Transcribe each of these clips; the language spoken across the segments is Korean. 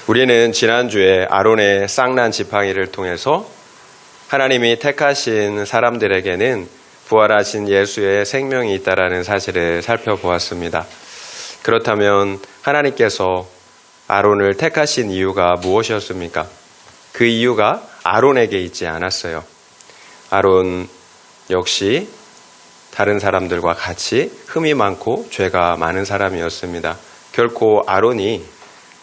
우리는 지난주에 아론의 쌍난 지팡이를 통해서 하나님이 택하신 사람들에게는 부활하신 예수의 생명이 있다라는 사실을 살펴보았습니다. 그렇다면 하나님께서 아론을 택하신 이유가 무엇이었습니까? 그 이유가 아론에게 있지 않았어요. 아론 역시 다른 사람들과 같이 흠이 많고 죄가 많은 사람이었습니다. 결코 아론이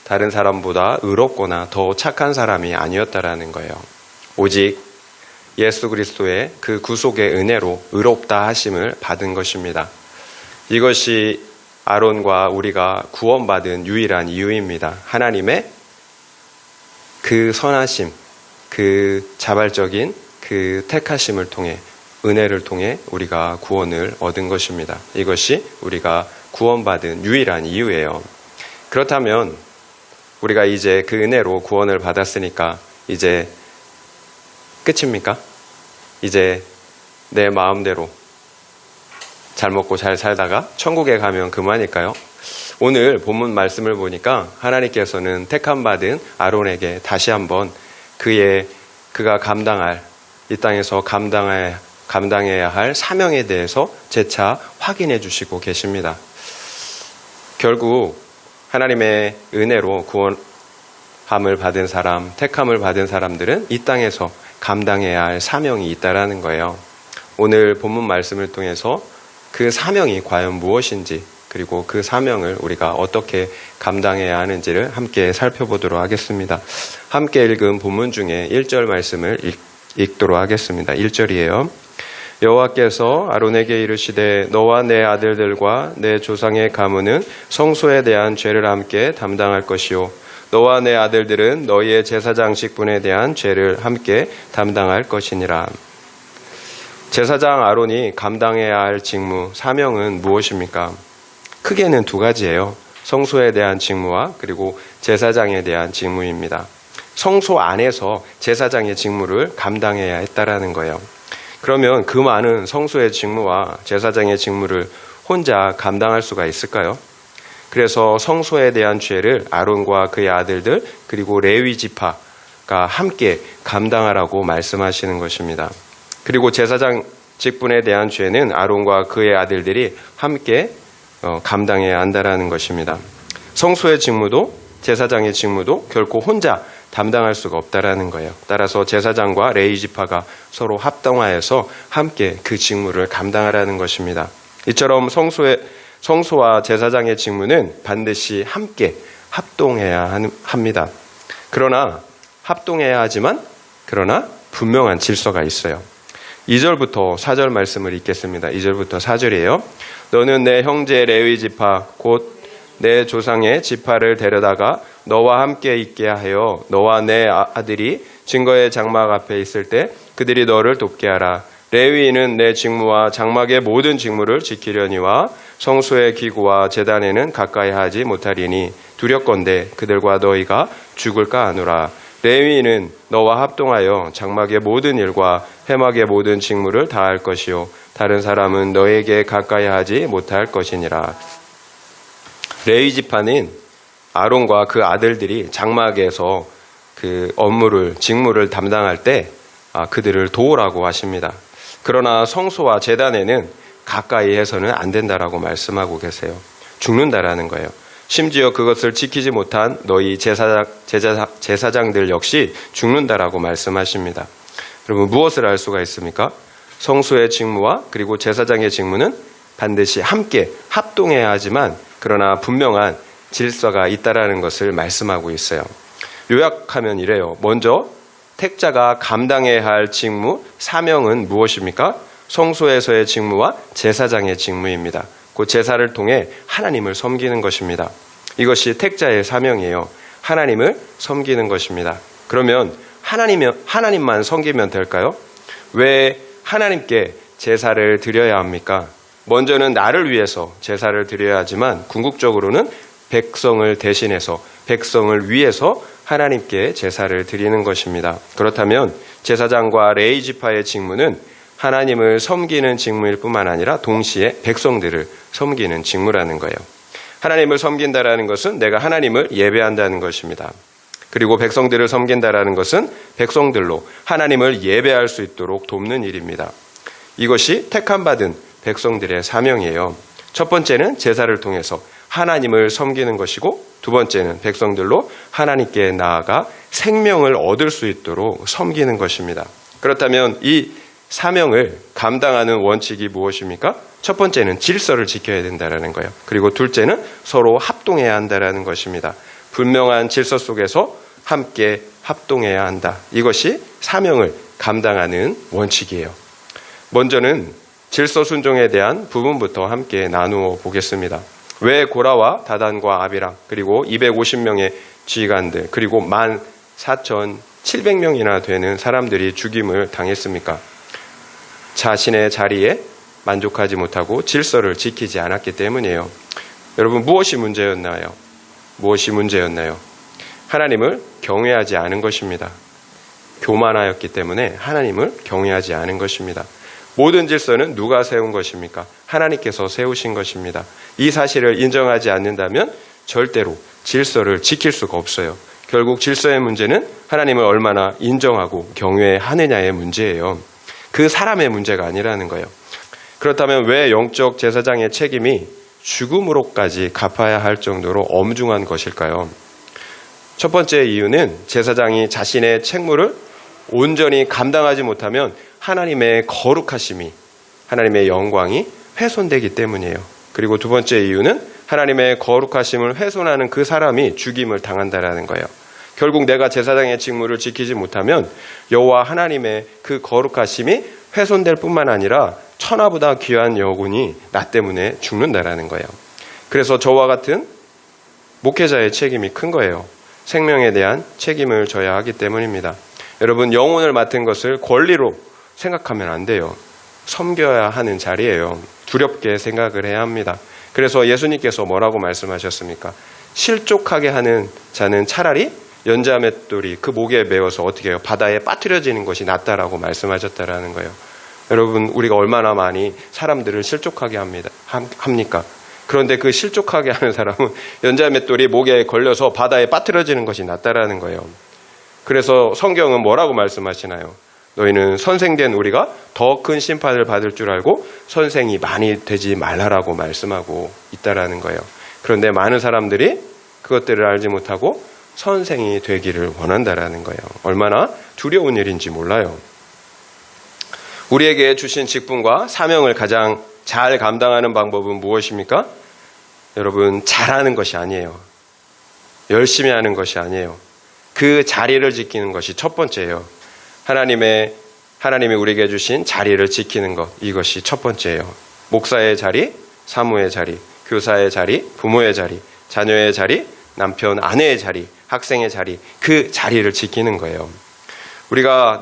다른 사람보다 의롭거나 더 착한 사람이 아니었다라는 거예요. 오직 예수 그리스도의 그 구속의 은혜로 의롭다 하심을 받은 것입니다. 이것이 아론과 우리가 구원받은 유일한 이유입니다. 하나님의 그 선하심, 그 자발적인 그 택하심을 통해, 은혜를 통해 우리가 구원을 얻은 것입니다. 이것이 우리가 구원받은 유일한 이유예요. 그렇다면 우리가 이제 그 은혜로 구원을 받았으니까 이제 끝입니까? 이제 내 마음대로 잘 먹고 잘 살다가 천국에 가면 그만일까요? 오늘 본문 말씀을 보니까 하나님께서는 택함받은 아론에게 다시 한번 그가 감당할, 이 땅에서 감당해야 할 사명에 대해서 재차 확인해 주시고 계십니다. 결국 하나님의 은혜로 구원함을 받은 사람, 택함을 받은 사람들은 이 땅에서 감당해야 할 사명이 있다라는 거예요. 오늘 본문 말씀을 통해서 그 사명이 과연 무엇인지, 그리고 그 사명을 우리가 어떻게 감당해야 하는지를 함께 살펴보도록 하겠습니다. 함께 읽은 본문 중에 1절 말씀을 읽도록 하겠습니다. 1절이에요. 여호와께서 아론에게 이르시되 너와 내 아들들과 내 조상의 가문은 성소에 대한 죄를 함께 담당할 것이요 너와 내 아들들은 너희의 제사장 직분에 대한 죄를 함께 담당할 것이니라. 제사장 아론이 감당해야 할 직무, 사명은 무엇입니까? 크게는 두 가지예요. 성소에 대한 직무와 그리고 제사장에 대한 직무입니다. 성소 안에서 제사장의 직무를 감당해야 했다라는 거예요. 그러면 그 많은 성소의 직무와 제사장의 직무를 혼자 감당할 수가 있을까요? 그래서 성소에 대한 죄를 아론과 그의 아들들 그리고 레위 지파가 함께 감당하라고 말씀하시는 것입니다. 그리고 제사장 직분에 대한 죄는 아론과 그의 아들들이 함께 감당해야 한다는 것입니다. 성소의 직무도 제사장의 직무도 결코 혼자 담당할 수가 없다라는 거예요. 따라서 제사장과 레위 지파가 서로 합동하여서 함께 그 직무를 감당하라는 것입니다. 이처럼 성소와 제사장의 직무는 반드시 함께 합동해야 합니다. 그러나 합동해야 하지만 그러나 분명한 질서가 있어요. 2절부터 4절 말씀을 읽겠습니다. 2절부터 4절이에요. 너는 내 형제 레위 지파 곧 내 조상의 지파를 데려다가 너와 함께 있게 하여 너와 내 아들이 증거의 장막 앞에 있을 때 그들이 너를 돕게 하라. 레위인은 내 직무와 장막의 모든 직무를 지키려니와 성소의 기구와 제단에는 가까이 하지 못하리니 두렵건대 그들과 너희가 죽을까 하노라. 레위인은 너와 합동하여 장막의 모든 일과 회막의 모든 직무를 다할 것이요 다른 사람은 너에게 가까이 하지 못할 것이니라. 레위 지파는 아론과 그 아들들이 장막에서 그 직무를 담당할 때 그들을 도우라고 하십니다. 그러나 성소와 제단에는 가까이 해서는 안 된다라고 말씀하고 계세요. 죽는다라는 거예요. 심지어 그것을 지키지 못한 너희 제사장들 역시 죽는다라고 말씀하십니다. 여러분 무엇을 알 수가 있습니까? 성소의 직무와 그리고 제사장의 직무는 반드시 함께 합동해야 하지만 그러나 분명한 질서가 있다라는 것을 말씀하고 있어요. 요약하면 이래요. 먼저 택자가 감당해야 할 직무, 사명은 무엇입니까? 성소에서의 직무와 제사장의 직무입니다. 그 제사를 통해 하나님을 섬기는 것입니다. 이것이 택자의 사명이에요. 하나님을 섬기는 것입니다. 그러면 하나님만 섬기면 될까요? 왜 하나님께 제사를 드려야 합니까? 먼저는 나를 위해서 제사를 드려야 하지만 궁극적으로는 백성을 대신해서 백성을 위해서 하나님께 제사를 드리는 것입니다. 그렇다면 제사장과 레위 지파의 직무는 하나님을 섬기는 직무일 뿐만 아니라 동시에 백성들을 섬기는 직무라는 거예요. 하나님을 섬긴다라는 것은 내가 하나님을 예배한다는 것입니다. 그리고 백성들을 섬긴다라는 것은 백성들로 하나님을 예배할 수 있도록 돕는 일입니다. 이것이 택함받은 백성들의 사명이에요. 첫 번째는 제사를 통해서 하나님을 섬기는 것이고, 두 번째는 백성들로 하나님께 나아가 생명을 얻을 수 있도록 섬기는 것입니다. 그렇다면 이 사명을 감당하는 원칙이 무엇입니까? 첫 번째는 질서를 지켜야 된다는 거예요. 그리고 둘째는 서로 합동해야 한다는 것입니다. 분명한 질서 속에서 함께 합동해야 한다. 이것이 사명을 감당하는 원칙이에요. 먼저는 질서 순종에 대한 부분부터 함께 나누어 보겠습니다. 왜 고라와 다단과 아비람, 그리고 250명의 지휘관들, 그리고 14,700명이나 되는 사람들이 죽임을 당했습니까? 자신의 자리에 만족하지 못하고 질서를 지키지 않았기 때문이에요. 여러분, 무엇이 문제였나요? 무엇이 문제였나요? 하나님을 경외하지 않은 것입니다. 교만하였기 때문에 하나님을 경외하지 않은 것입니다. 모든 질서는 누가 세운 것입니까? 하나님께서 세우신 것입니다. 이 사실을 인정하지 않는다면 절대로 질서를 지킬 수가 없어요. 결국 질서의 문제는 하나님을 얼마나 인정하고 경외하느냐의 문제예요. 그 사람의 문제가 아니라는 거예요. 그렇다면 왜 영적 제사장의 책임이 죽음으로까지 갚아야 할 정도로 엄중한 것일까요? 첫 번째 이유는 제사장이 자신의 책무를 온전히 감당하지 못하면 하나님의 거룩하심이, 하나님의 영광이 훼손되기 때문이에요. 그리고 두 번째 이유는 하나님의 거룩하심을 훼손하는 그 사람이 죽임을 당한다라는 거예요. 결국 내가 제사장의 직무를 지키지 못하면 여호와 하나님의 그 거룩하심이 훼손될 뿐만 아니라 천하보다 귀한 영혼이 나 때문에 죽는다라는 거예요. 그래서 저와 같은 목회자의 책임이 큰 거예요. 생명에 대한 책임을 져야 하기 때문입니다. 여러분, 영혼을 맡은 것을 권리로 생각하면 안 돼요. 섬겨야 하는 자리예요. 두렵게 생각을 해야 합니다. 그래서 예수님께서 뭐라고 말씀하셨습니까? 실족하게 하는 자는 차라리 연자맷돌이 그 목에 매어서 어떻게 해요? 바다에 빠뜨려지는 것이 낫다라고 말씀하셨다라는 거예요. 여러분, 우리가 얼마나 많이 사람들을 실족하게 합니까? 그런데 그 실족하게 하는 사람은 연자맷돌이 목에 걸려서 바다에 빠뜨려지는 것이 낫다라는 거예요. 그래서 성경은 뭐라고 말씀하시나요? 너희는 선생된 우리가 더 큰 심판을 받을 줄 알고 선생이 많이 되지 말라라고 말씀하고 있다라는 거예요. 그런데 많은 사람들이 그것들을 알지 못하고 선생이 되기를 원한다라는 거예요. 얼마나 두려운 일인지 몰라요. 우리에게 주신 직분과 사명을 가장 잘 감당하는 방법은 무엇입니까? 여러분, 잘하는 것이 아니에요. 열심히 하는 것이 아니에요. 그 자리를 지키는 것이 첫 번째예요. 하나님이 우리에게 주신 자리를 지키는 것, 이것이 첫 번째예요. 목사의 자리, 사무의 자리, 교사의 자리, 부모의 자리, 자녀의 자리, 남편, 아내의 자리, 학생의 자리, 그 자리를 지키는 거예요.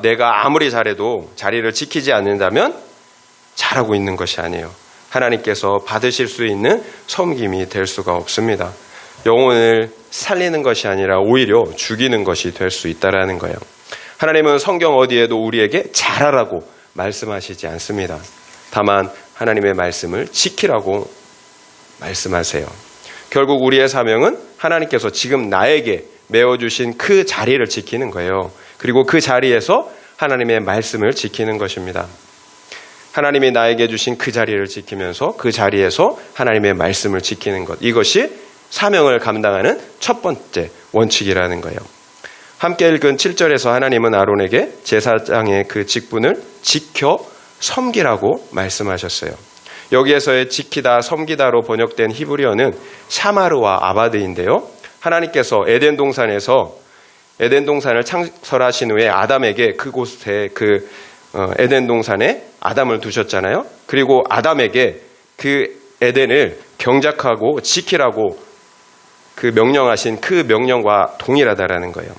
내가 아무리 잘해도 자리를 지키지 않는다면 잘하고 있는 것이 아니에요. 하나님께서 받으실 수 있는 섬김이 될 수가 없습니다. 영혼을 살리는 것이 아니라 오히려 죽이는 것이 될 수 있다라는 거예요. 하나님은 성경 어디에도 우리에게 잘하라고 말씀하시지 않습니다. 다만 하나님의 말씀을 지키라고 말씀하세요. 결국 우리의 사명은 하나님께서 지금 나에게 메어주신 그 자리를 지키는 거예요. 그리고 그 자리에서 하나님의 말씀을 지키는 것입니다. 하나님이 나에게 주신 그 자리를 지키면서 그 자리에서 하나님의 말씀을 지키는 것, 이것이 사명을 감당하는 첫 번째 원칙이라는 거예요. 함께 읽은 7절에서 하나님은 아론에게 제사장의 그 직분을 지켜 섬기라고 말씀하셨어요. 여기에서의 지키다, 섬기다로 번역된 히브리어는 샤마르와 아바드인데요. 하나님께서 에덴 동산을 창설하신 후에 아담에게 그곳에 에덴 동산에 아담을 두셨잖아요. 그리고 아담에게 그 에덴을 경작하고 지키라고 그 명령하신 그 명령과 동일하다라는 거예요.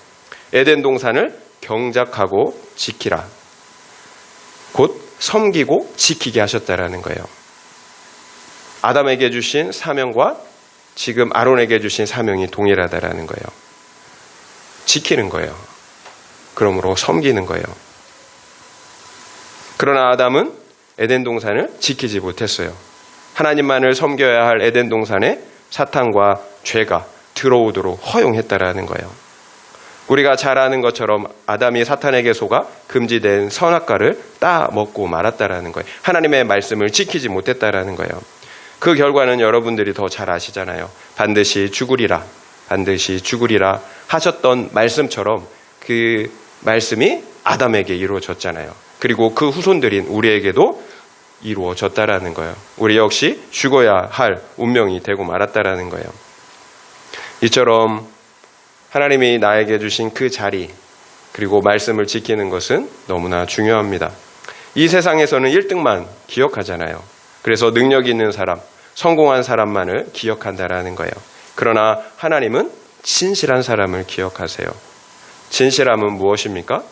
에덴 동산을 경작하고 지키라. 곧 섬기고 지키게 하셨다라는 거예요. 아담에게 주신 사명과 지금 아론에게 주신 사명이 동일하다라는 거예요. 지키는 거예요. 그러므로 섬기는 거예요. 그러나 아담은 에덴 동산을 지키지 못했어요. 하나님만을 섬겨야 할 에덴 동산에 사탄과 죄가 들어오도록 허용했다라는 거예요. 우리가 잘 아는 것처럼 아담이 사탄에게 속아 금지된 선악과를 따 먹고 말았다라는 거예요. 하나님의 말씀을 지키지 못했다라는 거예요. 그 결과는 여러분들이 더 잘 아시잖아요. 반드시 죽으리라 하셨던 말씀처럼 그 말씀이 아담에게 이루어졌잖아요. 그리고 그 후손들인 우리에게도 이루어졌다라는 거예요. 우리 역시 죽어야 할 운명이 되고 말았다라는 거예요. 이처럼 하나님이 나에게 주신 그 자리, 그리고 말씀을 지키는 것은 너무나 중요합니다. 이 세상에서는 1등만 기억하잖아요. 그래서 능력 있는 사람, 성공한 사람만을 기억한다라는 거예요. 그러나 하나님은 진실한 사람을 기억하세요. 진실함은 무엇입니까?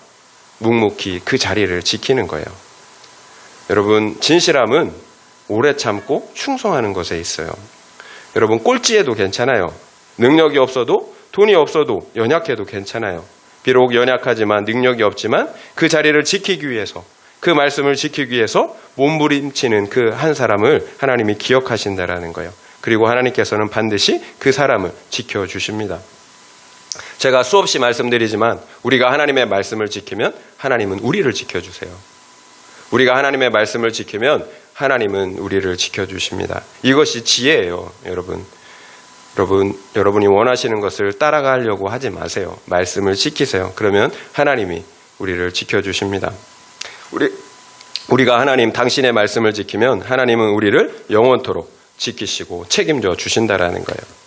묵묵히 그 자리를 지키는 거예요. 여러분, 진실함은 오래 참고 충성하는 것에 있어요. 여러분, 꼴찌해도 괜찮아요. 능력이 없어도, 돈이 없어도, 연약해도 괜찮아요. 비록 연약하지만, 능력이 없지만 그 자리를 지키기 위해서, 그 말씀을 지키기 위해서 몸부림치는 그 한 사람을 하나님이 기억하신다라는 거예요. 그리고 하나님께서는 반드시 그 사람을 지켜주십니다. 제가 수없이 말씀드리지만 우리가 하나님의 말씀을 지키면 하나님은 우리를 지켜주세요. 우리가 하나님의 말씀을 지키면 하나님은 우리를 지켜주십니다. 이것이 지혜예요, 여러분. 여러분이 원하시는 것을 따라가려고 하지 마세요. 말씀을 지키세요. 그러면 하나님이 우리를 지켜주십니다. 우리가 하나님 당신의 말씀을 지키면 하나님은 우리를 영원토록 지키시고 책임져 주신다라는 거예요.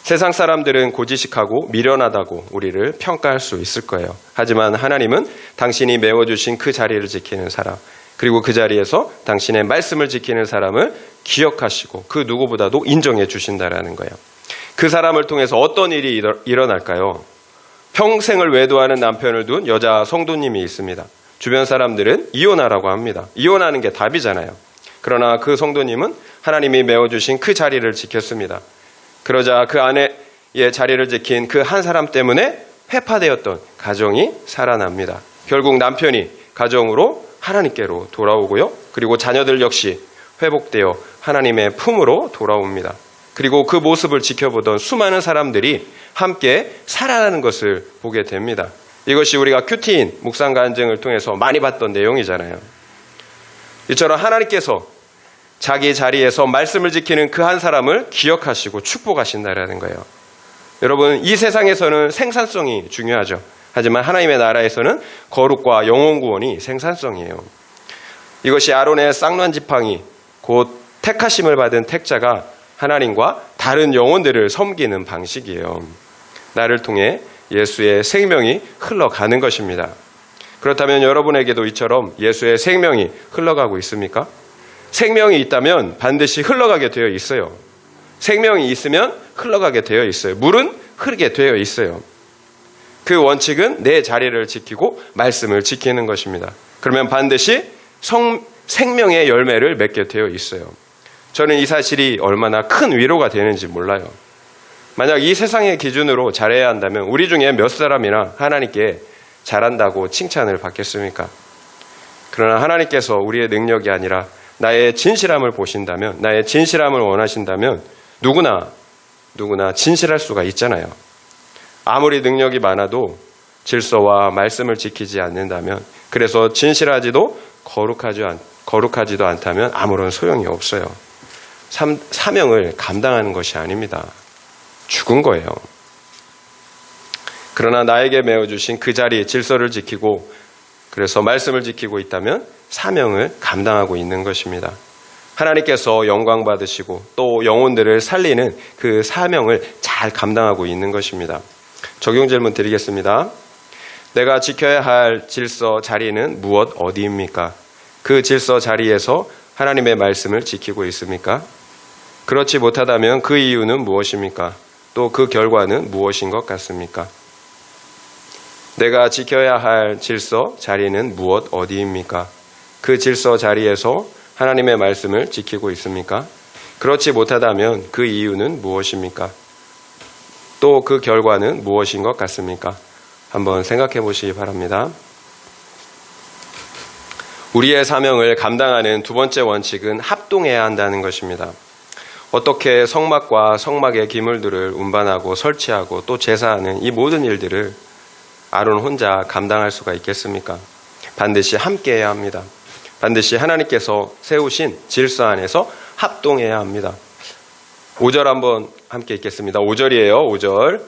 세상 사람들은 고지식하고 미련하다고 우리를 평가할 수 있을 거예요. 하지만 하나님은 당신이 메워주신 그 자리를 지키는 사람, 그리고 그 자리에서 당신의 말씀을 지키는 사람을 기억하시고 그 누구보다도 인정해 주신다라는 거예요. 그 사람을 통해서 어떤 일이 일어날까요? 평생을 외도하는 남편을 둔 여자 성도님이 있습니다. 주변 사람들은 이혼하라고 합니다. 이혼하는 게 답이잖아요. 그러나 그 성도님은 하나님이 메워주신 그 자리를 지켰습니다. 그러자 그 아내의 자리를 지킨 그 한 사람 때문에 회파되었던 가정이 살아납니다. 결국 남편이 가정으로 하나님께로 돌아오고요. 그리고 자녀들 역시 회복되어 하나님의 품으로 돌아옵니다. 그리고 그 모습을 지켜보던 수많은 사람들이 함께 살아나는 것을 보게 됩니다. 이것이 우리가 큐티인 묵상 간증을 통해서 많이 봤던 내용이잖아요. 이처럼 하나님께서 자기 자리에서 말씀을 지키는 그 한 사람을 기억하시고 축복하신다라는 거예요. 여러분, 이 세상에서는 생산성이 중요하죠. 하지만 하나님의 나라에서는 거룩과 영혼 구원이 생산성이에요. 이것이 아론의 쌍난 지팡이, 곧 택하심을 받은 택자가 하나님과 다른 영혼들을 섬기는 방식이에요. 나를 통해 예수의 생명이 흘러가는 것입니다. 그렇다면 여러분에게도 이처럼 예수의 생명이 흘러가고 있습니까? 생명이 있다면 반드시 흘러가게 되어 있어요. 생명이 있으면 흘러가게 되어 있어요. 물은 흐르게 되어 있어요. 그 원칙은 내 자리를 지키고 말씀을 지키는 것입니다. 그러면 반드시 생명의 열매를 맺게 되어 있어요. 저는 이 사실이 얼마나 큰 위로가 되는지 몰라요. 만약 이 세상의 기준으로 잘해야 한다면 우리 중에 몇 사람이나 하나님께 잘한다고 칭찬을 받겠습니까? 그러나 하나님께서 우리의 능력이 아니라 나의 진실함을 보신다면, 나의 진실함을 원하신다면 누구나 진실할 수가 있잖아요. 아무리 능력이 많아도 질서와 말씀을 지키지 않는다면, 그래서 진실하지도 거룩하지도 않다면 아무런 소용이 없어요. 사명을 감당하는 것이 아닙니다. 죽은 거예요. 그러나 나에게 메워주신 그 자리에 질서를 지키고, 그래서 말씀을 지키고 있다면 사명을 감당하고 있는 것입니다. 하나님께서 영광 받으시고 또 영혼들을 살리는 그 사명을 잘 감당하고 있는 것입니다. 적용 질문 드리겠습니다. 내가 지켜야 할 질서 자리는 무엇 어디입니까? 그 질서 자리에서 하나님의 말씀을 지키고 있습니까? 그렇지 못하다면 그 이유는 무엇입니까? 또 그 결과는 무엇인 것 같습니까? 내가 지켜야 할 질서 자리는 무엇 어디입니까? 그 질서 자리에서 하나님의 말씀을 지키고 있습니까? 그렇지 못하다면 그 이유는 무엇입니까? 또 그 결과는 무엇인 것 같습니까? 한번 생각해 보시기 바랍니다. 우리의 사명을 감당하는 두 번째 원칙은 합동해야 한다는 것입니다. 어떻게 성막과 성막의 기물들을 운반하고 설치하고 또 제사하는 이 모든 일들을 아론 혼자 감당할 수가 있겠습니까? 반드시 함께해야 합니다. 반드시 하나님께서 세우신 질서 안에서 합동해야 합니다. 5절 한번 함께 읽겠습니다. 5절이에요. 5절.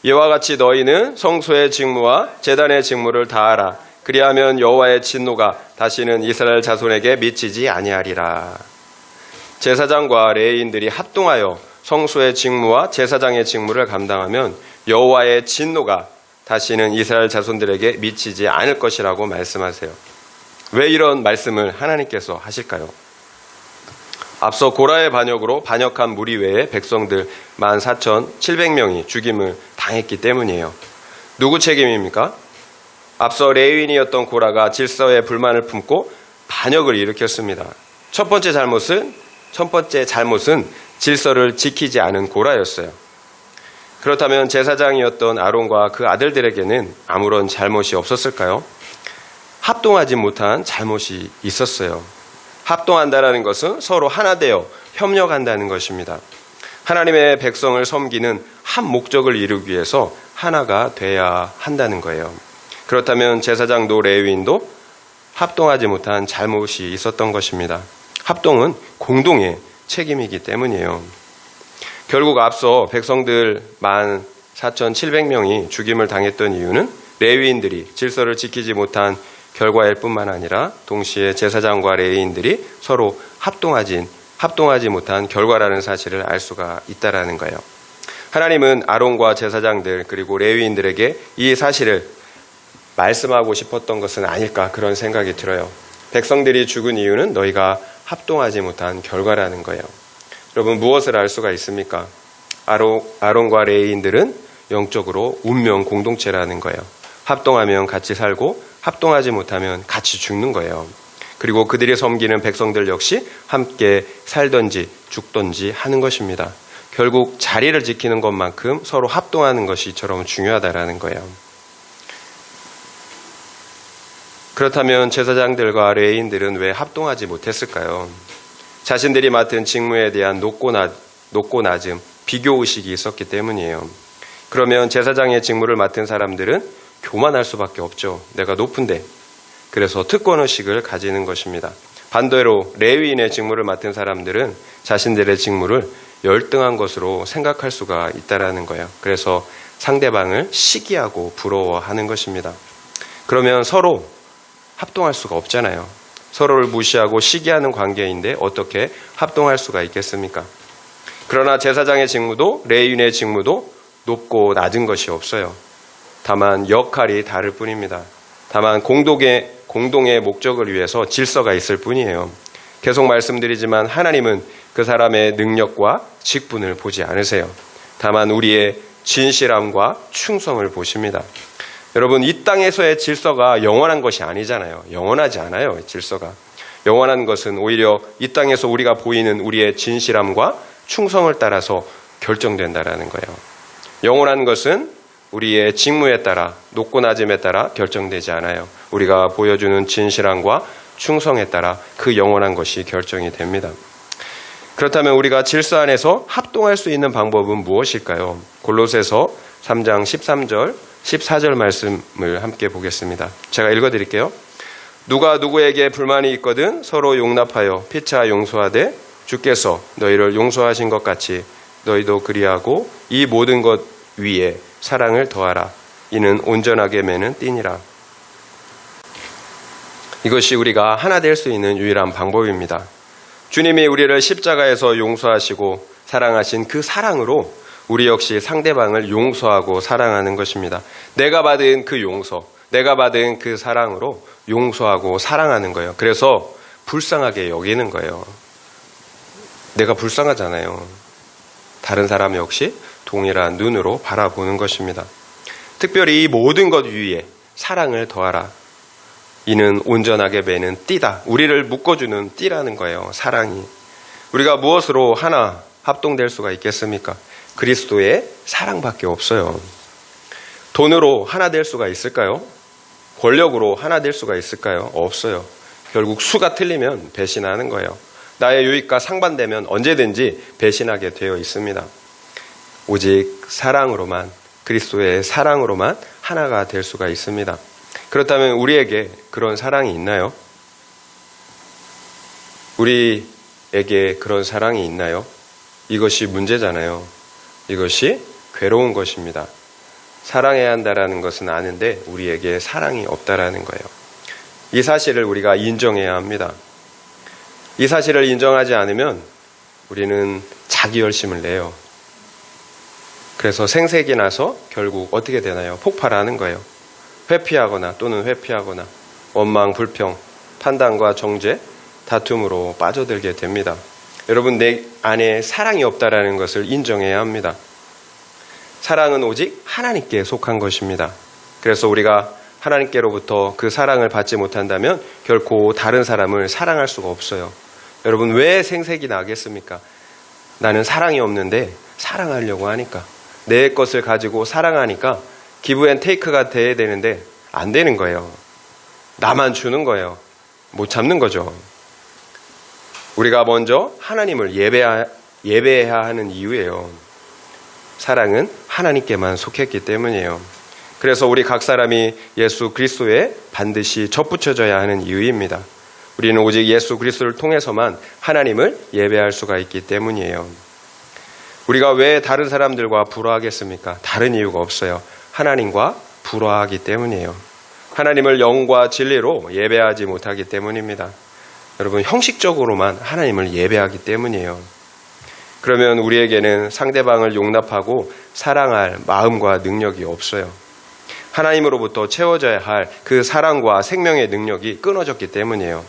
이와 같이 너희는 성소의 직무와 제단의 직무를 다하라. 그리하면 여호와의 진노가 다시는 이스라엘 자손에게 미치지 아니하리라. 제사장과 레위인들이 합동하여 성소의 직무와 제사장의 직무를 감당하면 여호와의 진노가 다시는 이스라엘 자손들에게 미치지 않을 것이라고 말씀하세요. 왜 이런 말씀을 하나님께서 하실까요? 앞서 고라의 반역으로 반역한 무리 외에 백성들 14,700명이 죽임을 당했기 때문이에요. 누구 책임입니까? 앞서 레위인이었던 고라가 질서에 불만을 품고 반역을 일으켰습니다. 첫 번째 잘못은 질서를 지키지 않은 고라였어요. 그렇다면 제사장이었던 아론과 그 아들들에게는 아무런 잘못이 없었을까요? 합동하지 못한 잘못이 있었어요. 합동한다라는 것은 서로 하나 되어 협력한다는 것입니다. 하나님의 백성을 섬기는 한 목적을 이루기 위해서 하나가 돼야 한다는 거예요. 그렇다면 제사장도 레위인도 합동하지 못한 잘못이 있었던 것입니다. 합동은 공동의 책임이기 때문이에요. 결국 앞서 백성들 14,700명이 죽임을 당했던 이유는 레위인들이 질서를 지키지 못한 결과일 뿐만 아니라 동시에 제사장과 레위인들이 서로 합동하지 못한 결과라는 사실을 알 수가 있다라는 거예요. 하나님은 아론과 제사장들 그리고 레위인들에게 이 사실을 말씀하고 싶었던 것은 아닐까 그런 생각이 들어요. 백성들이 죽은 이유는 너희가 합동하지 못한 결과라는 거예요. 여러분 무엇을 알 수가 있습니까? 아론과 레위인들은 영적으로 운명 공동체라는 거예요. 합동하면 같이 살고 합동하지 못하면 같이 죽는 거예요. 그리고 그들이 섬기는 백성들 역시 함께 살든지 죽든지 하는 것입니다. 결국 자리를 지키는 것만큼 서로 합동하는 것이 이처럼 중요하다라는 거예요. 그렇다면 제사장들과 레위인들은 왜 합동하지 못했을까요? 자신들이 맡은 직무에 대한 높고 낮음, 비교의식이 있었기 때문이에요. 그러면 제사장의 직무를 맡은 사람들은 교만할 수밖에 없죠. 내가 높은데. 그래서 특권의식을 가지는 것입니다. 반대로 레위인의 직무를 맡은 사람들은 자신들의 직무를 열등한 것으로 생각할 수가 있다라는 거예요. 그래서 상대방을 시기하고 부러워하는 것입니다. 그러면 서로 합동할 수가 없잖아요. 서로를 무시하고 시기하는 관계인데 어떻게 합동할 수가 있겠습니까? 그러나 제사장의 직무도 레위인의 직무도 높고 낮은 것이 없어요. 다만 역할이 다를 뿐입니다. 다만 공동의 목적을 위해서 질서가 있을 뿐이에요. 계속 말씀드리지만 하나님은 그 사람의 능력과 직분을 보지 않으세요. 다만 우리의 진실함과 충성을 보십니다. 여러분 이 땅에서의 질서가 영원한 것이 아니잖아요. 영원하지 않아요. 질서가. 영원한 것은 오히려 이 땅에서 우리가 보이는 우리의 진실함과 충성을 따라서 결정된다라는 거예요. 영원한 것은 우리의 직무에 따라 높고 낮음에 따라 결정되지 않아요. 우리가 보여주는 진실함과 충성에 따라 그 영원한 것이 결정이 됩니다. 그렇다면 우리가 질서 안에서 합동할 수 있는 방법은 무엇일까요? 골로새서 3장 13절, 14절 말씀을 함께 보겠습니다. 제가 읽어드릴게요. 누가 누구에게 불만이 있거든 서로 용납하여 피차 용서하되 주께서 너희를 용서하신 것 같이 너희도 그리하고 이 모든 것 위에 사랑을 더하라. 이는 온전하게 매는 띠니라. 이것이 우리가 하나 될 수 있는 유일한 방법입니다. 주님이 우리를 십자가에서 용서하시고 사랑하신 그 사랑으로 우리 역시 상대방을 용서하고 사랑하는 것입니다. 내가 받은 그 용서, 내가 받은 그 사랑으로 용서하고 사랑하는 거예요. 그래서 불쌍하게 여기는 거예요. 내가 불쌍하잖아요. 다른 사람 역시 동일한 눈으로 바라보는 것입니다. 특별히 이 모든 것 위에 사랑을 더하라. 이는 온전하게 매는 띠다. 우리를 묶어주는 띠라는 거예요. 사랑이. 우리가 무엇으로 하나 합동될 수가 있겠습니까? 그리스도의 사랑밖에 없어요. 돈으로 하나 될 수가 있을까요? 권력으로 하나 될 수가 있을까요? 없어요. 결국 수가 틀리면 배신하는 거예요. 나의 유익과 상반되면 언제든지 배신하게 되어 있습니다. 오직 사랑으로만 그리스도의 사랑으로만 하나가 될 수가 있습니다. 그렇다면 우리에게 그런 사랑이 있나요? 우리에게 그런 사랑이 있나요? 이것이 문제잖아요. 이것이 괴로운 것입니다. 사랑해야 한다라는 것은 아는데 우리에게 사랑이 없다라는 거예요. 이 사실을 우리가 인정해야 합니다. 이 사실을 인정하지 않으면 우리는 자기 열심을 내요. 그래서 생색이 나서 결국 어떻게 되나요? 폭발하는 거예요. 회피하거나 또는 회피하거나 원망, 불평, 판단과 정죄, 다툼으로 빠져들게 됩니다. 여러분, 내 안에 사랑이 없다라는 것을 인정해야 합니다. 사랑은 오직 하나님께 속한 것입니다. 그래서 우리가 하나님께로부터 그 사랑을 받지 못한다면 결코 다른 사람을 사랑할 수가 없어요. 여러분, 왜 생색이 나겠습니까? 나는 사랑이 없는데 사랑하려고 하니까, 내 것을 가지고 사랑하니까 기브 앤 테이크가 돼야 되는데 안 되는 거예요. 나만 주는 거예요. 못 참는 거죠. 우리가 먼저 하나님을 예배해야 하는 이유예요. 사랑은 하나님께만 속했기 때문이에요. 그래서 우리 각 사람이 예수 그리스도에 반드시 접붙여져야 하는 이유입니다. 우리는 오직 예수 그리스도를 통해서만 하나님을 예배할 수가 있기 때문이에요. 우리가 왜 다른 사람들과 불화하겠습니까? 다른 이유가 없어요. 하나님과 불화하기 때문이에요. 하나님을 영과 진리로 예배하지 못하기 때문입니다. 여러분, 형식적으로만 하나님을 예배하기 때문이에요. 그러면 우리에게는 상대방을 용납하고 사랑할 마음과 능력이 없어요. 하나님으로부터 채워져야 할 그 사랑과 생명의 능력이 끊어졌기 때문이에요.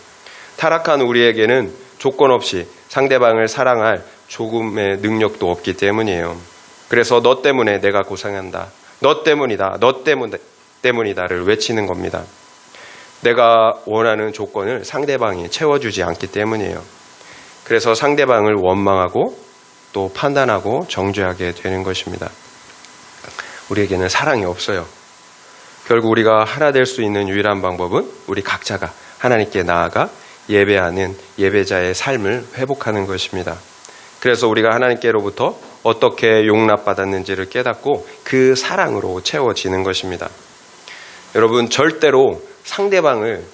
타락한 우리에게는 조건 없이 상대방을 사랑할 조금의 능력도 없기 때문이에요. 그래서 너 때문에 내가 고생한다. 너 때문이다. 너 때문이다를 외치는 겁니다. 내가 원하는 조건을 상대방이 채워주지 않기 때문이에요. 그래서 상대방을 원망하고 또 판단하고 정죄하게 되는 것입니다. 우리에게는 사랑이 없어요. 결국 우리가 하나 될 수 있는 유일한 방법은 우리 각자가 하나님께 나아가 예배하는 예배자의 삶을 회복하는 것입니다. 그래서 우리가 하나님께로부터 어떻게 용납받았는지를 깨닫고 그 사랑으로 채워지는 것입니다. 여러분, 절대로 상대방을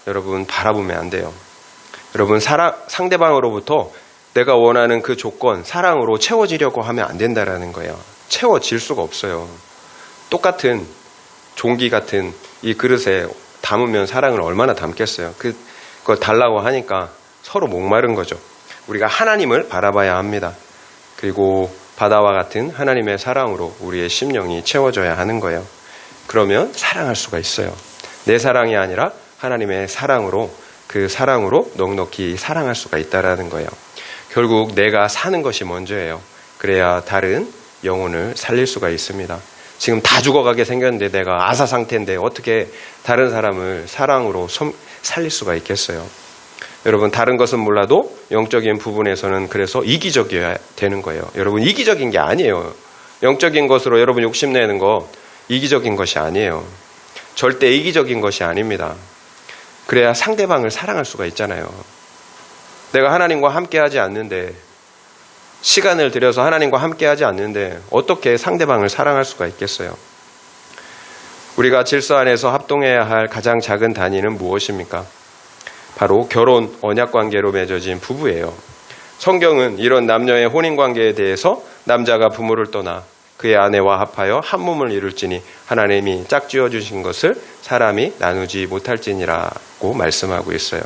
여러분 바라보면 안 돼요. 여러분, 상대방으로부터 내가 원하는 그 조건, 사랑으로 채워지려고 하면 안 된다라는 거예요. 채워질 수가 없어요. 똑같은 종기 같은 이 그릇에 담으면 사랑을 얼마나 담겠어요. 그거 달라고 하니까 서로 목마른 거죠. 우리가 하나님을 바라봐야 합니다. 그리고 바다와 같은 하나님의 사랑으로 우리의 심령이 채워져야 하는 거예요. 그러면 사랑할 수가 있어요. 내 사랑이 아니라 하나님의 사랑으로, 그 사랑으로 넉넉히 사랑할 수가 있다라는 거예요. 결국 내가 사는 것이 먼저예요. 그래야 다른 영혼을 살릴 수가 있습니다. 지금 다 죽어가게 생겼는데 내가 아사 상태인데 어떻게 다른 사람을 사랑으로 살릴 수가 있겠어요? 여러분, 다른 것은 몰라도 영적인 부분에서는 그래서 이기적이어야 되는 거예요. 여러분, 이기적인 게 아니에요. 영적인 것으로 여러분 욕심내는 거 이기적인 것이 아니에요. 절대 이기적인 것이 아닙니다. 그래야 상대방을 사랑할 수가 있잖아요. 내가 하나님과 함께하지 않는데, 시간을 들여서 하나님과 함께하지 않는데 어떻게 상대방을 사랑할 수가 있겠어요? 우리가 질서 안에서 합동해야 할 가장 작은 단위는 무엇입니까? 바로 결혼, 언약관계로 맺어진 부부예요. 성경은 이런 남녀의 혼인관계에 대해서 남자가 부모를 떠나 그의 아내와 합하여 한 몸을 이룰지니 하나님이 짝지어 주신 것을 사람이 나누지 못할지니라고 말씀하고 있어요.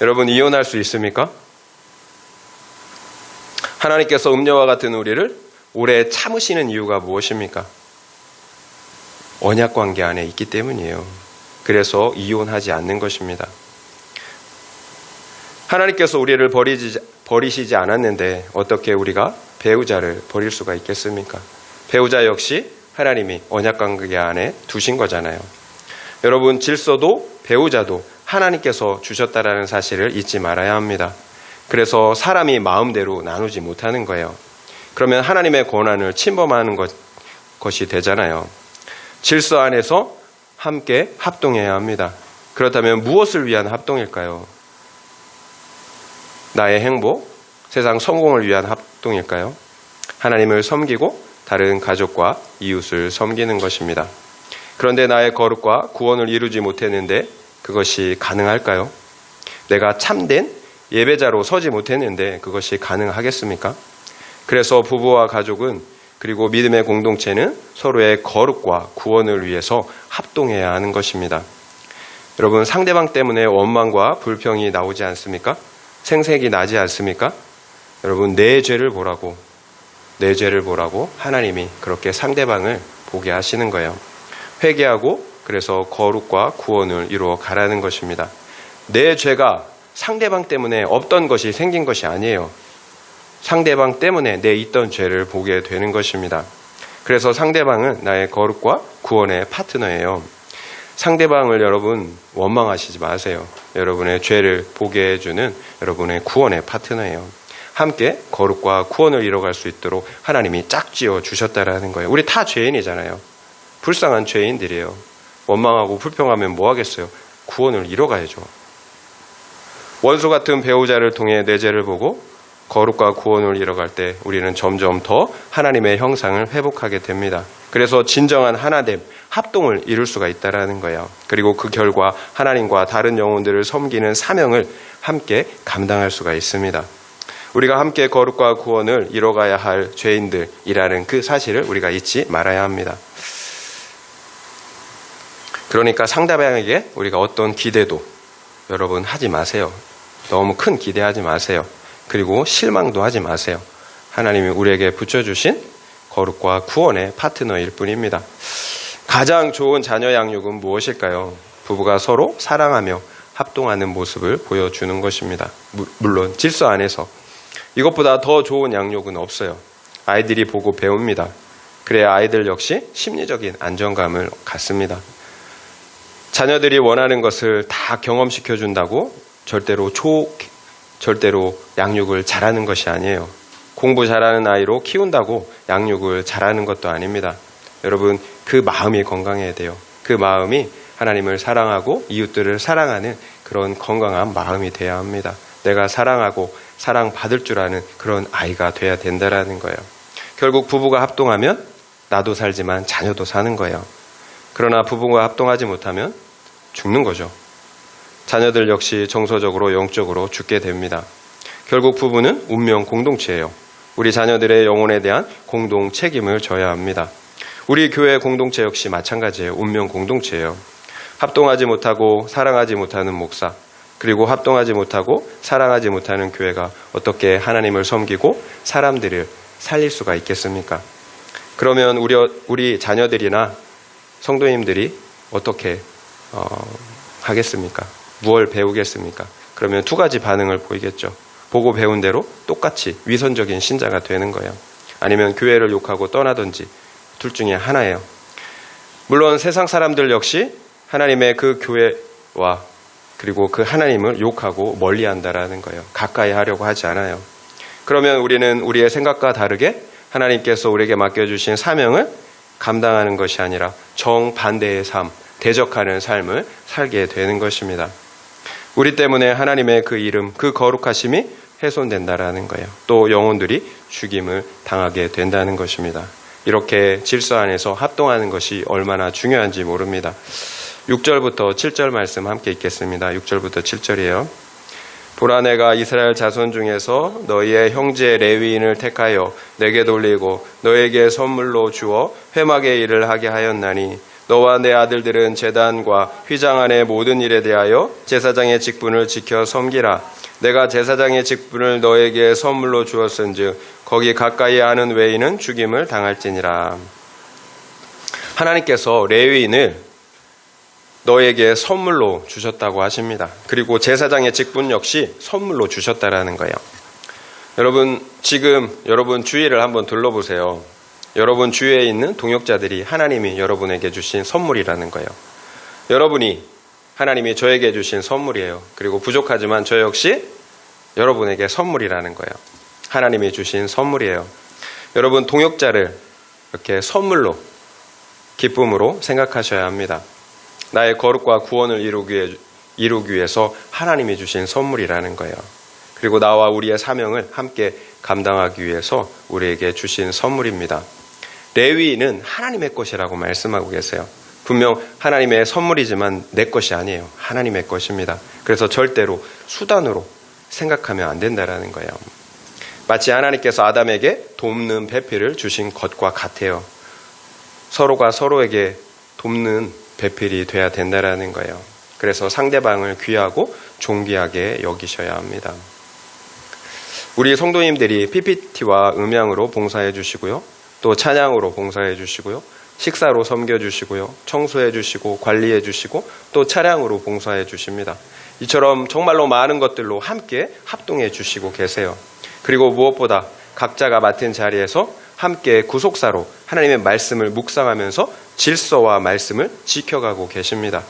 여러분, 이혼할 수 있습니까? 하나님께서 음녀와 같은 우리를 오래 참으시는 이유가 무엇입니까? 언약관계 안에 있기 때문이에요. 그래서 이혼하지 않는 것입니다. 하나님께서 우리를 버리시지 않았는데 어떻게 우리가 배우자를 버릴 수가 있겠습니까? 배우자 역시 하나님이 언약관계 안에 두신 거잖아요. 여러분, 질서도 배우자도 하나님께서 주셨다라는 사실을 잊지 말아야 합니다. 그래서 사람이 마음대로 나누지 못하는 거예요. 그러면 하나님의 권한을 침범하는 것이 되잖아요. 질서 안에서 함께 합동해야 합니다. 그렇다면 무엇을 위한 합동일까요? 나의 행복, 세상 성공을 위한 합동일까요? 하나님을 섬기고 다른 가족과 이웃을 섬기는 것입니다. 그런데 나의 거룩과 구원을 이루지 못했는데 그것이 가능할까요? 내가 참된 예배자로 서지 못했는데 그것이 가능하겠습니까? 그래서 부부와 가족은 그리고 믿음의 공동체는 서로의 거룩과 구원을 위해서 합동해야 하는 것입니다. 여러분, 상대방 때문에 원망과 불평이 나오지 않습니까? 생색이 나지 않습니까? 여러분, 내 죄를 보라고 하나님이 그렇게 상대방을 보게 하시는 거예요. 회개하고 그래서 거룩과 구원을 이루어 가라는 것입니다. 내 죄가 상대방 때문에 없던 것이 생긴 것이 아니에요. 상대방 때문에 내 있던 죄를 보게 되는 것입니다. 그래서 상대방은 나의 거룩과 구원의 파트너예요. 상대방을 여러분 원망하시지 마세요. 여러분의 죄를 보게 해주는 여러분의 구원의 파트너예요. 함께 거룩과 구원을 이뤄갈 수 있도록 하나님이 짝지어 주셨다라는 거예요. 우리 다 죄인이잖아요. 불쌍한 죄인들이에요. 원망하고 불평하면 뭐 하겠어요? 구원을 이뤄가야죠. 원수 같은 배우자를 통해 내 죄를 보고 거룩과 구원을 이뤄갈 때 우리는 점점 더 하나님의 형상을 회복하게 됩니다. 그래서 진정한 하나됨, 합동을 이룰 수가 있다라는 거예요. 그리고 그 결과 하나님과 다른 영혼들을 섬기는 사명을 함께 감당할 수가 있습니다. 우리가 함께 거룩과 구원을 이뤄가야 할 죄인들이라는 그 사실을 우리가 잊지 말아야 합니다. 그러니까 상대방에게 우리가 어떤 기대도 여러분 하지 마세요. 너무 큰 기대하지 마세요. 그리고 실망도 하지 마세요. 하나님이 우리에게 붙여주신 거룩과 구원의 파트너일 뿐입니다. 가장 좋은 자녀 양육은 무엇일까요? 부부가 서로 사랑하며 합동하는 모습을 보여주는 것입니다. 물론 질서 안에서. 이것보다 더 좋은 양육은 없어요. 아이들이 보고 배웁니다. 그래야 아이들 역시 심리적인 안정감을 갖습니다. 자녀들이 원하는 것을 다 경험시켜준다고 절대로 양육을 잘하는 것이 아니에요. 공부 잘하는 아이로 키운다고 양육을 잘하는 것도 아닙니다. 여러분, 그 마음이 건강해야 돼요. 그 마음이 하나님을 사랑하고 이웃들을 사랑하는 그런 건강한 마음이 돼야 합니다. 내가 사랑하고 사랑받을 줄 아는 그런 아이가 돼야 된다라는 거예요. 결국 부부가 합동하면 나도 살지만 자녀도 사는 거예요. 그러나 부부가 합동하지 못하면 죽는 거죠. 자녀들 역시 정서적으로 영적으로 죽게 됩니다. 결국 부부는 운명 공동체예요. 우리 자녀들의 영혼에 대한 공동 책임을 져야 합니다. 우리 교회 공동체 역시 마찬가지예요. 운명 공동체예요. 합동하지 못하고 사랑하지 못하는 목사, 그리고 합동하지 못하고 사랑하지 못하는 교회가 어떻게 하나님을 섬기고 사람들을 살릴 수가 있겠습니까? 그러면 우리 자녀들이나 성도님들이 어떻게 하겠습니까? 무엇을 배우겠습니까? 그러면 두 가지 반응을 보이겠죠. 보고 배운 대로 똑같이 위선적인 신자가 되는 거예요. 아니면 교회를 욕하고 떠나든지 둘 중에 하나예요. 물론 세상 사람들 역시 하나님의 그 교회와 그리고 그 하나님을 욕하고 멀리한다라는 거예요. 가까이 하려고 하지 않아요. 그러면 우리는 우리의 생각과 다르게 하나님께서 우리에게 맡겨주신 사명을 감당하는 것이 아니라 정반대의 삶, 대적하는 삶을 살게 되는 것입니다. 우리 때문에 하나님의 그 이름, 그 거룩하심이 훼손된다라는 거예요. 또 영혼들이 죽임을 당하게 된다는 것입니다. 이렇게 질서 안에서 합동하는 것이 얼마나 중요한지 모릅니다. 6절부터 7절 말씀 함께 읽겠습니다. 6절부터 7절이에요. 보라, 내가 이스라엘 자손 중에서 너희의 형제 레위인을 택하여 내게 돌리고 너에게 선물로 주어 회막의 일을 하게 하였나니 너와 내 아들들은 제단과 휘장 안의 모든 일에 대하여 제사장의 직분을 지켜 섬기라. 내가 제사장의 직분을 너에게 선물로 주었은즉 거기 가까이 하는 외인은 죽임을 당할지니라. 하나님께서 레위인을 너에게 선물로 주셨다고 하십니다. 그리고 제사장의 직분 역시 선물로 주셨다라는 거예요. 여러분, 지금 여러분 주위를 한번 둘러보세요. 여러분 주위에 있는 동역자들이 하나님이 여러분에게 주신 선물이라는 거예요. 여러분이 하나님이 저에게 주신 선물이에요. 그리고 부족하지만 저 역시 여러분에게 선물이라는 거예요. 하나님이 주신 선물이에요. 여러분 동역자를 이렇게 선물로, 기쁨으로 생각하셔야 합니다. 나의 거룩과 구원을 이루기 위해서 하나님이 주신 선물이라는 거예요. 그리고 나와 우리의 사명을 함께 감당하기 위해서 우리에게 주신 선물입니다. 레위인은 하나님의 것이라고 말씀하고 계세요. 분명 하나님의 선물이지만 내 것이 아니에요. 하나님의 것입니다. 그래서 절대로 수단으로 생각하면 안 된다라는 거예요. 마치 하나님께서 아담에게 돕는 배필을 주신 것과 같아요. 서로가 서로에게 돕는 배필이 돼야 된다라는 거예요. 그래서 상대방을 귀하고 존귀하게 여기셔야 합니다. 우리 성도님들이 PPT와 음향으로 봉사해 주시고요. 또 찬양으로 봉사해 주시고요. 식사로 섬겨 주시고요. 청소해 주시고 관리해 주시고 또 차량으로 봉사해 주십니다. 이처럼 정말로 많은 것들로 함께 합동해 주시고 계세요. 그리고 무엇보다 각자가 맡은 자리에서 함께 구속사로 하나님의 말씀을 묵상하면서 질서와 말씀을 지켜가고 계십니다.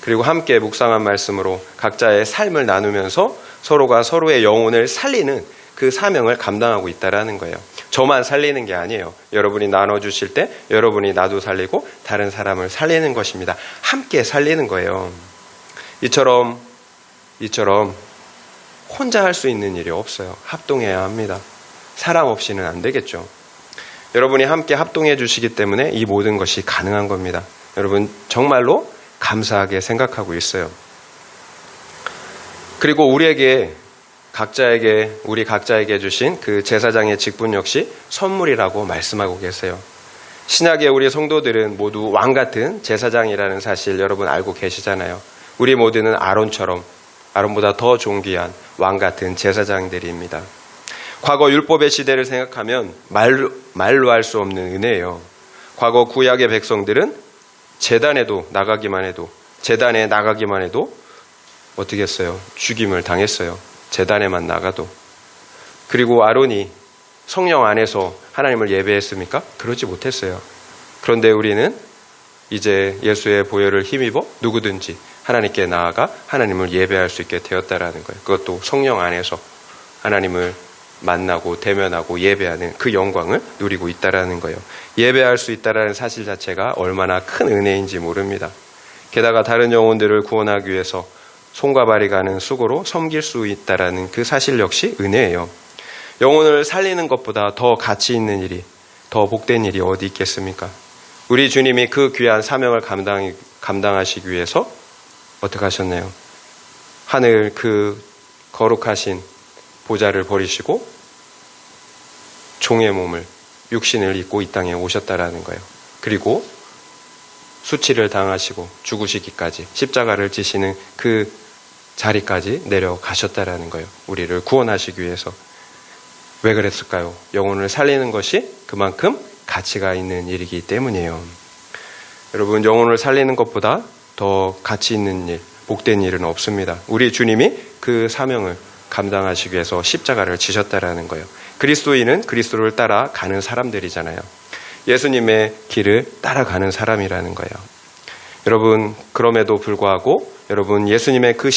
그리고 함께 묵상한 말씀으로 각자의 삶을 나누면서 서로가 서로의 영혼을 살리는 그 사명을 감당하고 있다는 거예요. 저만 살리는 게 아니에요. 여러분이 나눠주실 때 여러분이 나도 살리고 다른 사람을 살리는 것입니다. 함께 살리는 거예요. 이처럼 혼자 할 수 있는 일이 없어요. 합동해야 합니다. 사랑 없이는 안 되겠죠. 여러분이 함께 합동해 주시기 때문에 이 모든 것이 가능한 겁니다. 여러분 정말로 감사하게 생각하고 있어요. 그리고 우리 각자에게 주신 그 제사장의 직분 역시 선물이라고 말씀하고 계세요. 신약의 우리 성도들은 모두 왕 같은 제사장이라는 사실 여러분 알고 계시잖아요. 우리 모두는 아론보다 더 존귀한 왕 같은 제사장들입니다. 과거 율법의 시대를 생각하면 말로 할 수 없는 은혜예요. 과거 구약의 백성들은 제단에 나가기만 해도 어떻게 했어요? 죽임을 당했어요. 제단에만 나가도. 그리고 아론이 성령 안에서 하나님을 예배했습니까? 그러지 못했어요. 그런데 우리는 이제 예수의 보혈을 힘입어 누구든지 하나님께 나아가 하나님을 예배할 수 있게 되었다라는 거예요. 그것도 성령 안에서 하나님을 만나고 대면하고 예배하는 그 영광을 누리고 있다라는 거예요. 예배할 수 있다라는 사실 자체가 얼마나 큰 은혜인지 모릅니다. 게다가 다른 영혼들을 구원하기 위해서 손과 발이 가는 수고로 섬길 수 있다라는 그 사실 역시 은혜예요. 영혼을 살리는 것보다 더 가치 있는 일이, 더 복된 일이 어디 있겠습니까? 우리 주님이 그 귀한 사명을 감당하시기 위해서 어떻게 하셨나요? 하늘 그 거룩하신 보좌를 버리시고 종의 몸을, 육신을 입고 이 땅에 오셨다라는 거예요. 그리고 수치를 당하시고 죽으시기까지 십자가를 지시는 그 자리까지 내려가셨다라는 거예요. 우리를 구원하시기 위해서. 왜 그랬을까요? 영혼을 살리는 것이 그만큼 가치가 있는 일이기 때문이에요. 여러분, 영혼을 살리는 것보다 더 가치 있는 일, 복된 일은 없습니다. 우리 주님이 그 사명을 감당하시기 위해서 십자가를 지셨다라는 거예요. 그리스도인은 그리스도를 따라가는 사람들이잖아요. 예수님의 길을 따라가는 사람이라는 거예요. 여러분, 그럼에도 불구하고 여러분 예수님의 그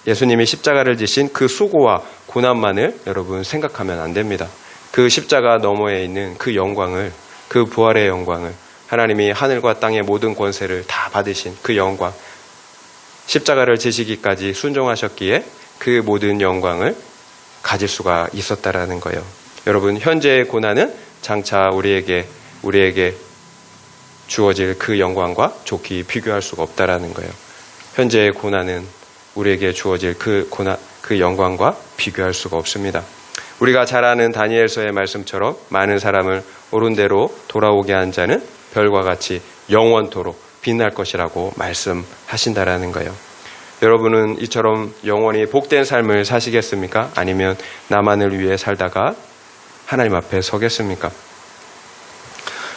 예수님이 십자가를 지신 그 수고와 고난만을 여러분 생각하면 안 됩니다. 그 십자가 너머에 있는 그 영광을, 그 부활의 영광을, 하나님이 하늘과 땅의 모든 권세를 다 받으신 그 영광, 십자가를 지시기까지 순종하셨기에 그 모든 영광을 가질 수가 있었다라는 거예요. 여러분, 현재의 고난은 장차 우리에게 주어질 그 영광과 좋게 비교할 수가 없다라는 거예요. 현재의 고난은 우리에게 주어질 그 영광과 비교할 수가 없습니다. 우리가 잘 아는 다니엘서의 말씀처럼 많은 사람을 옳은 대로 돌아오게 한 자는 별과 같이 영원토록 빛날 것이라고 말씀하신다라는 거예요. 여러분은 이처럼 영원히 복된 삶을 사시겠습니까? 아니면 나만을 위해 살다가 하나님 앞에 서겠습니까?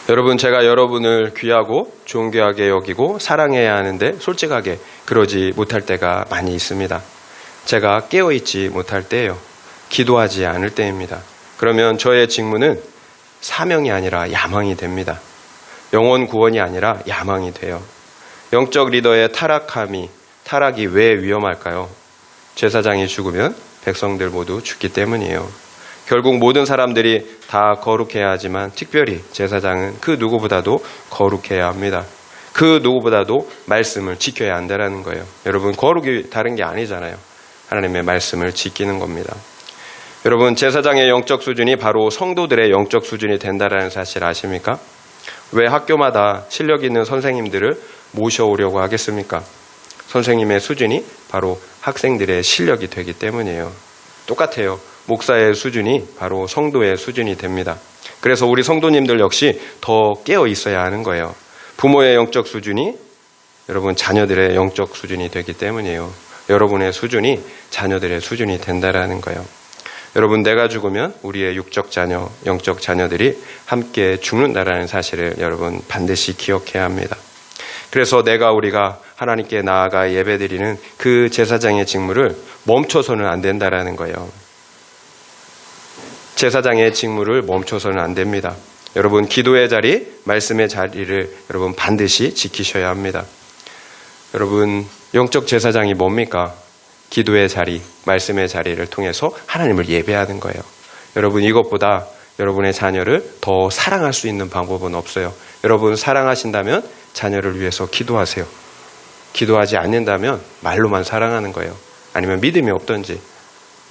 여러분, 제가 여러분을 귀하고 존귀하게 여기고 사랑해야 하는데 솔직하게 그러지 못할 때가 많이 있습니다. 제가 깨어있지 못할 때예요. 기도하지 않을 때입니다. 그러면 저의 직무는 사명이 아니라 야망이 됩니다. 영혼 구원이 아니라 야망이 돼요. 영적 리더의 타락이 왜 위험할까요? 제사장이 죽으면 백성들 모두 죽기 때문이에요. 결국 모든 사람들이 다 거룩해야 하지만 특별히 제사장은 그 누구보다도 거룩해야 합니다. 그 누구보다도 말씀을 지켜야 한다는 거예요. 여러분, 거룩이 다른 게 아니잖아요. 하나님의 말씀을 지키는 겁니다. 여러분, 제사장의 영적 수준이 바로 성도들의 영적 수준이 된다는 사실 아십니까? 왜 학교마다 실력 있는 선생님들을 모셔오려고 하겠습니까? 선생님의 수준이 바로 학생들의 실력이 되기 때문이에요. 똑같아요. 목사의 수준이 바로 성도의 수준이 됩니다. 그래서 우리 성도님들 역시 더 깨어 있어야 하는 거예요. 부모의 영적 수준이 여러분 자녀들의 영적 수준이 되기 때문이에요. 여러분의 수준이 자녀들의 수준이 된다라는 거예요. 여러분, 내가 죽으면 우리의 육적 자녀, 영적 자녀들이 함께 죽는다라는 사실을 여러분 반드시 기억해야 합니다. 그래서 우리가 하나님께 나아가 예배드리는 그 제사장의 직무를 멈춰서는 안 된다라는 거예요. 제사장의 직무를 멈춰서는 안 됩니다. 여러분, 기도의 자리, 말씀의 자리를 여러분 반드시 지키셔야 합니다. 여러분, 영적 제사장이 뭡니까? 기도의 자리, 말씀의 자리를 통해서 하나님을 예배하는 거예요. 여러분, 이것보다 여러분의 자녀를 더 사랑할 수 있는 방법은 없어요. 여러분, 사랑하신다면 자녀를 위해서 기도하세요. 기도하지 않는다면 말로만 사랑하는 거예요. 아니면 믿음이 없던지.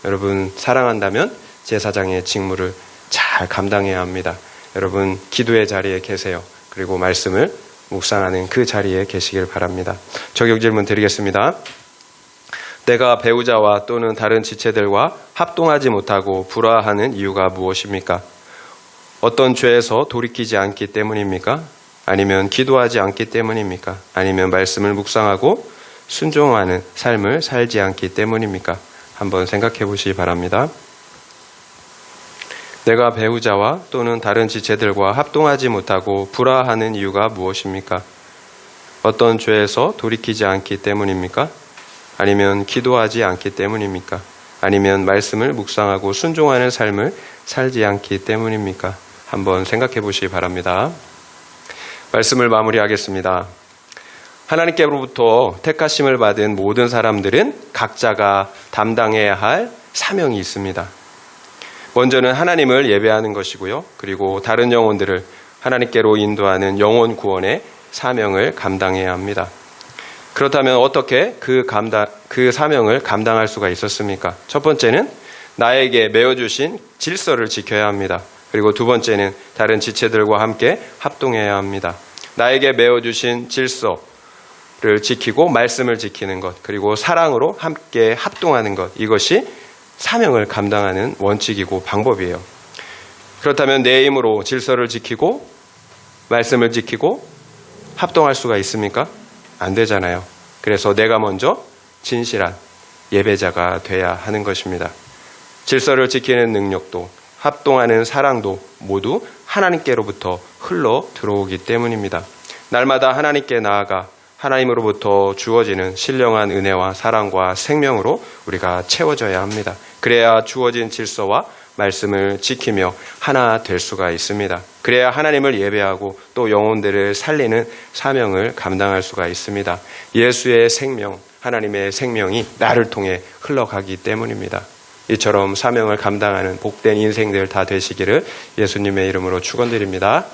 여러분, 사랑한다면 제사장의 직무를 잘 감당해야 합니다. 여러분, 기도의 자리에 계세요. 그리고 말씀을 묵상하는 그 자리에 계시길 바랍니다. 적용 질문 드리겠습니다. 내가 배우자와 또는 다른 지체들과 합동하지 못하고 불화하는 이유가 무엇입니까? 어떤 죄에서 돌이키지 않기 때문입니까? 아니면 기도하지 않기 때문입니까? 아니면 말씀을 묵상하고 순종하는 삶을 살지 않기 때문입니까? 한번 생각해 보시기 바랍니다. 내가 배우자와 또는 다른 지체들과 합동하지 못하고 불화하는 이유가 무엇입니까? 어떤 죄에서 돌이키지 않기 때문입니까? 아니면 기도하지 않기 때문입니까? 아니면 말씀을 묵상하고 순종하는 삶을 살지 않기 때문입니까? 한번 생각해 보시기 바랍니다. 말씀을 마무리하겠습니다. 하나님께로부터 택하심을 받은 모든 사람들은 각자가 담당해야 할 사명이 있습니다. 먼저는 하나님을 예배하는 것이고요. 그리고 다른 영혼들을 하나님께로 인도하는 영혼 구원의 사명을 감당해야 합니다. 그렇다면 어떻게 그 사명을 감당할 수가 있었습니까? 첫 번째는 나에게 매어주신 질서를 지켜야 합니다. 그리고 두 번째는 다른 지체들과 함께 합동해야 합니다. 나에게 매어주신 질서를 지키고 말씀을 지키는 것, 그리고 사랑으로 함께 합동하는 것, 이것이 사명을 감당하는 원칙이고 방법이에요. 그렇다면 내 힘으로 질서를 지키고 말씀을 지키고 합동할 수가 있습니까? 안 되잖아요. 그래서 내가 먼저 진실한 예배자가 돼야 하는 것입니다. 질서를 지키는 능력도 합동하는 사랑도 모두 하나님께로부터 흘러 들어오기 때문입니다. 날마다 하나님께 나아가 하나님으로부터 주어지는 신령한 은혜와 사랑과 생명으로 우리가 채워져야 합니다. 그래야 주어진 질서와 말씀을 지키며 하나 될 수가 있습니다. 그래야 하나님을 예배하고 또 영혼들을 살리는 사명을 감당할 수가 있습니다. 예수의 생명, 하나님의 생명이 나를 통해 흘러가기 때문입니다. 이처럼 사명을 감당하는 복된 인생들 다 되시기를 예수님의 이름으로 축원드립니다.